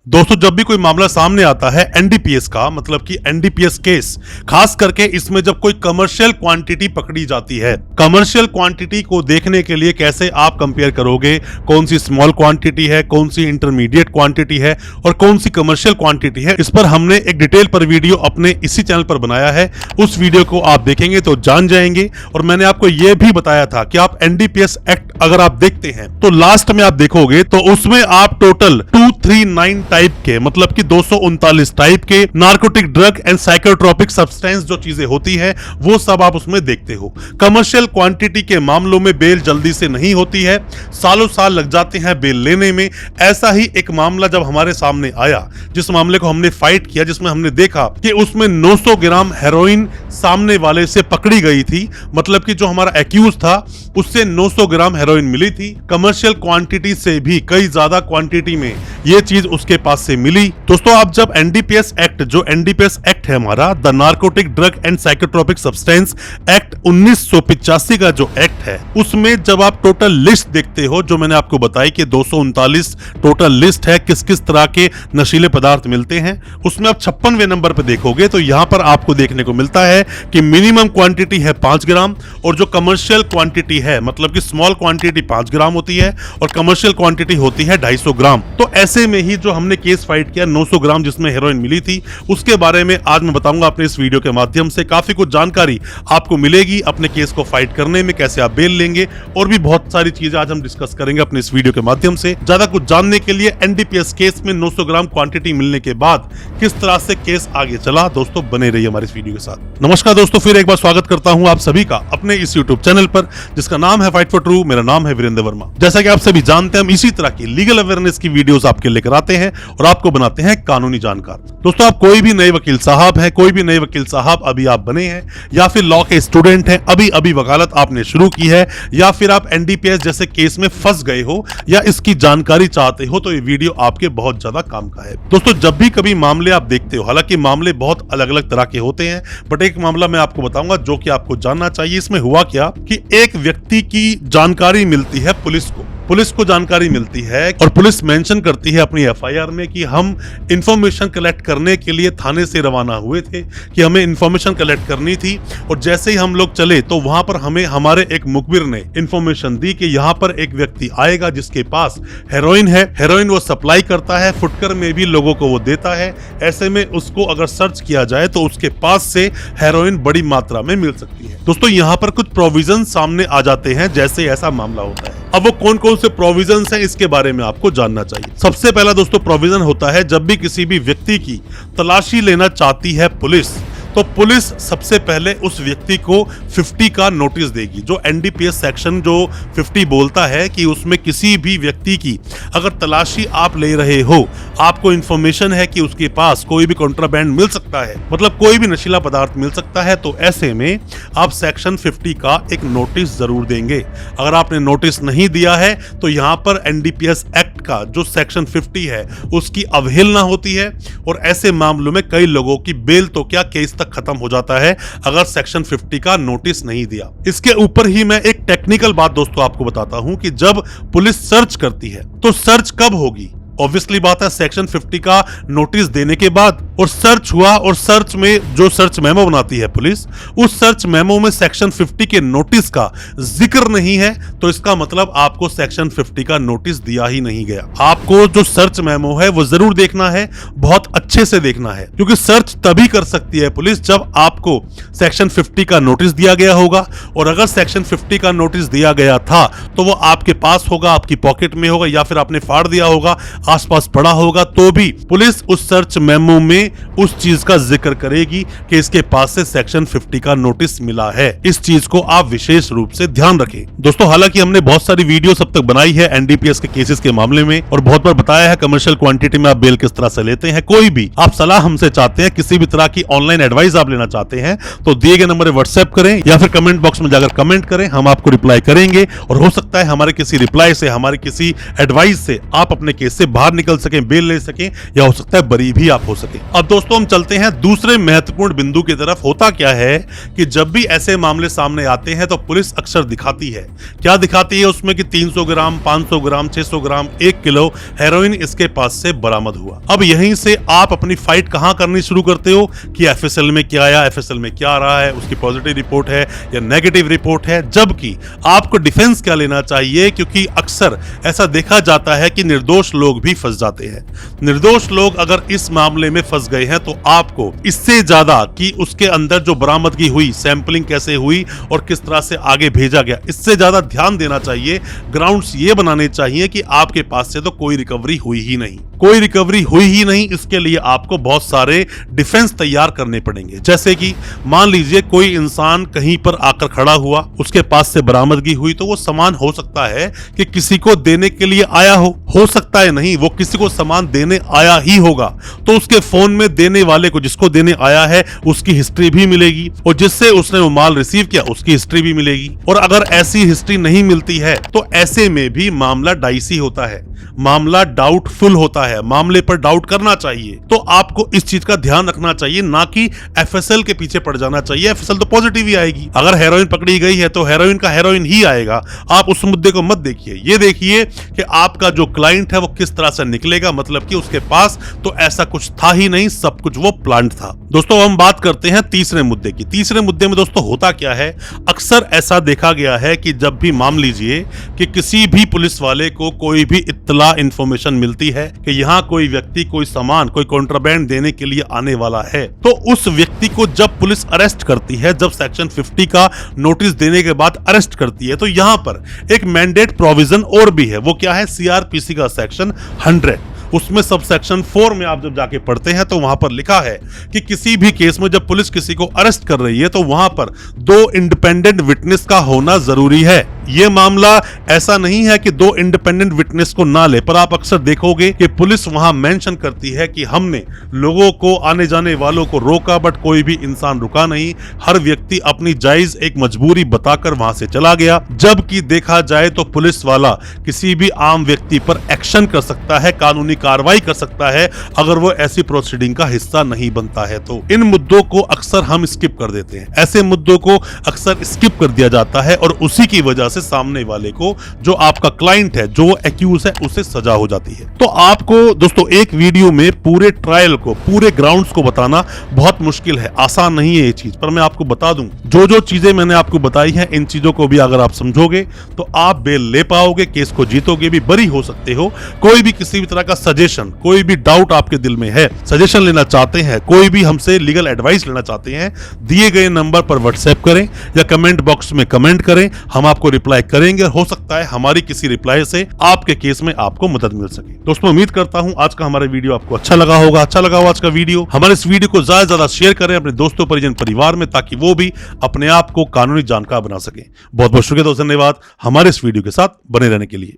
दोस्तों जब भी कोई मामला सामने आता है एनडीपीएस का, मतलब कि एनडीपीएस केस, खास करके इसमें जब कोई कमर्शियल क्वांटिटी पकड़ी जाती है, कमर्शियल क्वांटिटी को देखने के लिए कैसे आप कंपेयर करोगे, कौन सी स्मॉल क्वांटिटी है, कौन सी इंटरमीडिएट क्वांटिटी है और कौन सी कमर्शियल क्वांटिटी है, इस पर हमने एक डिटेल पर वीडियो अपने इसी चैनल पर बनाया है। उस वीडियो को आप देखेंगे तो जान जाएंगे। और मैंने आपको यह भी बताया था कि आप एनडीपीएस एक्ट अगर आप देखते हैं तो लास्ट में आप देखोगे तो उसमें आप टोटल 239 टाइप के, मतलब कि 239 टाइप के narcotic drug and psychotropic substance जो चीजें होती है वो सब आप उसमें देखते हो। कमर्शियल क्वांटिटी के मामलों में बेल जल्दी से नहीं होती है, सालों साल लग जाते हैं बेल लेने में। ऐसा ही एक मामला जब हमारे सामने आया, जिस मामले को हमने फाइट किया, जिसमें हमने देखा कि उसमें 900 ग्राम हेरोइन सामने वाले से पकड़ी गई थी, मतलब कि जो हमारा एक्यूज था उससे 900 ग्राम हेरोइन मिली थी। कमर्शियल क्वांटिटी से भी कई ज्यादा क्वांटिटी में ये चीज उसके पास से मिली। दोस्तों आप जब एनडीपीएस एक्ट, जो एनडीपीएस एक्ट है हमारा, the narcotic drug and psychotropic substance act 1985 का जो एक्ट है, उसमें जब आप टोटल लिस्ट देखते हो, जो मैंने आपको बताई कि 239 टोटल लिस्ट है किस किस तरह के नशीले पदार्थ मिलते हैं, उसमें आप 56वें नंबर पे देखोगे तो यहां पर आपको देखने को मिलता है कि मिनिमम क्वांटिटी है 5 ग्राम और जो कमर्शियल क्वांटिटी है, मतलब कि स्मॉल क्वांटिटी 5 ग्राम होती है और कमर्शियल क्वांटिटी होती है 250 ग्राम। तो ऐसे में ही जो हमने केस फाइट किया 900 ग्राम जिसमें हेरोइन मिली थी, उसके बारे में आज मैं बताऊंगा अपने इस वीडियो के माध्यम से। काफी कुछ जानकारी आपको मिलेगी अपने केस को फाइट करने में, कैसे आप बेल लेंगे और भी बहुत सारी चीजें आज हम डिस्कस करेंगे अपने इस वीडियो के माध्यम से। ज्यादा कुछ जानने के लिए एनडीपीएस केस में 900 ग्राम क्वांटिटी मिलने के बाद किस तरह से केस आगे चला, दोस्तों बने रहिए हमारे इस वीडियो के साथ। नमस्कार दोस्तों, फिर एक बार स्वागत करता हूं आप सभी का अपने इस यूट्यूब चैनल पर जिसका नाम है फाइट फॉर ट्रू। मेरा नाम है वीरेंद्र वर्मा। जैसा कि आप सभी जानते हैं, हम इसी तरह की लीगल अवेयरनेस की वीडियोस आपके लेकर आते हैं और आपको बनाते हैं कानूनी जानकार। दोस्तों आप कोई भी नए वकील साहब हैं, कोई भी नए वकील साहब अभी आप बने हैं, या फिर लॉ के स्टूडेंट हैं, अभी अभी वकालत आपने शुरू की है, या फिर आप एनडीपीएस जैसे केस में फंस गए हो या इसकी जानकारी चाहते हो, तो ये वीडियो आपके बहुत ज्यादा काम का है। दोस्तों जब भी कभी मामले आप देखते हो, हालांकि मामले बहुत अलग अलग तरह के होते हैं, बट एक मामला मैं आपको बताऊंगा जो कि आपको जानना चाहिए। इसमें हुआ क्या कि एक व्यक्ति की जानकारी मिलती है पुलिस को जानकारी मिलती है और पुलिस मेंशन करती है अपनी एफआईआर में कि हम इंफॉर्मेशन कलेक्ट करने के लिए थाने से रवाना हुए थे, कि हमें इंफॉर्मेशन कलेक्ट करनी थी। और जैसे ही हम लोग चले तो वहां पर हमें हमारे एक मुखबिर ने इंफॉर्मेशन दी कि यहाँ पर एक व्यक्ति आएगा जिसके पास हेरोइन है, हेरोइन वो सप्लाई करता है, फुटकर में भी लोगों को वो देता है। ऐसे में उसको अगर सर्च किया जाए तो उसके पास से हेरोइन बड़ी मात्रा में मिल सकती है। दोस्तों यहाँ पर कुछ प्रोविजन सामने आ जाते हैं जैसे ऐसा मामला होता है। अब वो कौन कौन से प्रोविजंस हैं इसके बारे में आपको जानना चाहिए। सबसे पहला दोस्तों प्रोविजन होता है, जब भी किसी भी व्यक्ति की तलाशी लेना चाहती है पुलिस, तो पुलिस सबसे पहले उस व्यक्ति को 50 का नोटिस देगी। जो एनडीपीएस सेक्शन जो 50 बोलता है कि उसमें किसी भी व्यक्ति की अगर तलाशी आप ले रहे हो, आपको इंफॉर्मेशन है कि उसके पास कोई भी कॉन्ट्राबैंड मिल सकता है, मतलब कोई भी नशीला पदार्थ मिल सकता है, तो ऐसे में आप सेक्शन 50 का एक नोटिस जरूर देंगे। अगर आपने नोटिस नहीं दिया है तो यहाँ पर एनडीपीएस एक्ट का जो सेक्शन 50 है उसकी अवहेलना होती है और ऐसे मामलों में कई लोगों की बेल तो क्या केस खत्म हो जाता है अगर सेक्शन 50 का नोटिस नहीं दिया। इसके ऊपर ही मैं एक टेक्निकल बात दोस्तों आपको बताता हूं कि जब पुलिस सर्च करती है तो सर्च कब होगी। ऑब्वियसली बात है सेक्शन 50 का नोटिस देने के बाद, और सर्च हुआ और सर्च में जो सर्च मेमो बनाती है पुलिस, उस सर्च मेमो में सेक्शन 50 के नोटिस का जिक्र नहीं है, तो इसका मतलब आपको सेक्शन 50 का नोटिस दिया ही नहीं गया। आपको जो सर्च मेमो है वो जरूर देखना है, बहुत अच्छे से देखना है, क्योंकि सर्च तभी कर सकती है पुलिस जब आपको सेक्शन 50 का नोटिस दिया गया होगा। और अगर सेक्शन 50 का नोटिस दिया गया था तो वो आपके पास होगा, आपकी पॉकेट में होगा, या फिर आपने फाड़ दिया होगा, आसपास पड़ा होगा, तो भी पुलिस उस सर्च मेमो में उस चीज का जिक्र करेगी कि इसके पास से सेक्शन 50 का नोटिस मिला है। इस चीज को आप विशेष रूप से ध्यान रखें। दोस्तों हालांकि हमने बहुत सारी वीडियो अब तक बनाई है एनडीपीएस के केसेस के मामले में और बहुत बार बताया है कमर्शियल क्वांटिटी में आप बेल किस तरह से लेते हैं। कोई भी भी आप सलाह हमसे चाहते हैं, किसी भी तरह की ऑनलाइन एडवाइस आप लेना चाहते हैं, तो दिए गए नंबर पर व्हाट्सएप करें या फिर कमेंट बॉक्स में जाकर कमेंट करें, हम आपको रिप्लाई करेंगे। और हो सकता है हमारे किसी रिप्लाई से, हमारे किसी एडवाइस से आप अपने केस से बाहर निकल सकें, बेल ले सकें, या हो सकता है बरी भी आप हो सकें। अब दोस्तों हम चलते हैं दूसरे महत्वपूर्ण बिंदु की तरफ। होता क्या है कि जब भी ऐसे मामले सामने आते हैं तो पुलिस अक्सर दिखाती है, क्या दिखाती है उसमें कि 300 ग्राम, 500 ग्राम, 600 ग्राम, 1 किलो हेरोइन इसके पास से बरामद हुआ। अब यहीं से आप अपनी फाइट कहां करनी शुरू करते हो कि एफएसएल में क्या आया, एफएसएल में क्या आ रहा है, उसकी पॉजिटिव रिपोर्ट है या नेगेटिव रिपोर्ट है, जबकि आपको डिफेंस क्या लेना चाहिए, क्योंकि अक्सर ऐसा देखा जाता है कि निर्दोष लोग भी फंस जाते हैं। निर्दोष लोग अगर इस मामले में फंस गए हैं तो आपको इससे ज्यादा कि उसके अंदर जो बरामदगी हुई, सैंपलिंग कैसे हुई और किस तरह से आगे भेजा गया, इससे ज्यादा ध्यान देना चाहिए। ग्राउंड्स ये बनाने चाहिए कि आपके पास से तो कोई रिकवरी हुई ही नहीं, कोई रिकवरी हुई ही नहीं। इसके लिए आपको बहुत सारे डिफेंस तैयार करने पड़ेंगे। जैसे कि मान लीजिए कोई इंसान कहीं पर आकर खड़ा हुआ, उसके पास से बरामदगी हुई, तो वो सामान हो सकता है कि किसी को देने के लिए आया हो सकता है नहीं, वो किसी को सामान देने आया ही होगा, तो उसके फोन में देने वाले को, जिसको देने आया है, उसकी हिस्ट्री भी मिलेगी और जिससे उसने वो माल रिसीव किया उसकी हिस्ट्री भी मिलेगी। और अगर ऐसी हिस्ट्री नहीं मिलती है तो ऐसे में भी मामला डाइसी होता है, मामला डाउटफुल होता है, मामले पर डाउट करना चाहिए। तो आपको इस चीज का ध्यान रखना चाहिए, ना कि एफएसएल के पीछे पड़ जाना चाहिए। एफएसएल तो पॉजिटिव ही आएगी, अगर हेरोइन पकड़ी गई है तो हेरोइन का हेरोइन ही आएगा। आप उस मुद्दे को मत देखिए, ये देखिए कि आपका जो क्लाइंट है वो किस तरह से निकलेगा, मतलब कि उसके पास तो ऐसा कुछ था ही नहीं, सब कुछ वो प्लांट था। दोस्तों हम बात करते हैं तीसरे मुद्दे की। तीसरे मुद्दे में दोस्तों होता क्या है, अक्सर ऐसा देखा गया है कि जब भी मान लीजिए कि किसी भी पुलिस वाले को कोई भी इत्तला, इंफॉर्मेशन मिलती है कि यहाँ कोई व्यक्ति कोई सामान, कोई कॉन्ट्राबैंड देने के लिए आने वाला है, तो उस व्यक्ति को जब पुलिस अरेस्ट करती है, जब सेक्शन 50 का नोटिस देने के बाद अरेस्ट करती है, तो यहाँ पर एक मैंडेट प्रोविजन और भी है। वो क्या है, सीआरपीसी का सेक्शन 100, उसमें सब सेक्शन 4 में आप जब जाके पढ़ते हैं तो वहां पर लिखा है कि किसी भी केस में जब पुलिस किसी को अरेस्ट कर रही है तो वहां पर 2 इंडिपेंडेंट विटनेस का होना जरूरी है। यह मामला ऐसा नहीं है कि 2 इंडिपेंडेंट विटनेस को ना ले, पर आप अक्सर देखोगे कि पुलिस वहां मेंशन करती है कि हमने लोगों को, आने जाने वालों को रोका, बट कोई भी इंसान रुका नहीं, हर व्यक्ति अपनी जायज एक मजबूरी बताकर वहां से चला गया। जबकि देखा जाए तो पुलिस वाला किसी भी आम व्यक्ति पर एक्शन कर सकता है, कानूनी कार्रवाई कर सकता है, अगर वो ऐसी प्रोसीडिंग का हिस्सा नहीं बनता है। तो इन मुद्दों को अक्सर हम स्किप कर देते हैं, ऐसे मुद्दों को अक्सर स्किप कर दिया जाता है और उसी की वजह से सामने वाले को, जो आपका क्लाइंट है, जो एक्यूज है, उसे सजा हो जाती है। तो आपको दोस्तों एक वीडियो में पूरे ट्रायल को, पूरे ग्राउंड्स को बताना बहुत मुश्किल है, आसान नहीं है ये चीज, पर मैं आपको बता दूं, जो जो चीजें मैंने आपको बताई हैं, इन चीजों को भी अगर आप समझोगे तो आप बेल ले पाओगे, केस को जीतोगे भी, बरी हो सकते हो। कोई भी किसी भी तरह का सजेशन, कोई भी डाउट आपके दिल में है, सजेशन लेना चाहते हैं, कोई भी हमसे लीगल एडवाइस लेना चाहते हैं, दिए गए नंबर पर व्हाट्सएप करें या कमेंट बॉक्स में कमेंट करें, हम आपको रिप्लाई करेंगे। हो सकता है हमारी किसी रिप्लाई से आपके केस में आपको मदद मिल सके। दोस्तों उम्मीद करता हूं आज का हमारा वीडियो आपको अच्छा लगा होगा। अच्छा लगा हो आज का वीडियो, हमारे इस वीडियो को ज्यादा से ज्यादा शेयर करें अपने दोस्तों, परिजन, परिवार में, ताकि वो भी अपने आप को कानूनी जानकार बना सके। बहुत बहुत शुक्रिया दोस्तों, धन्यवाद हमारे इस वीडियो के साथ बने रहने के लिए।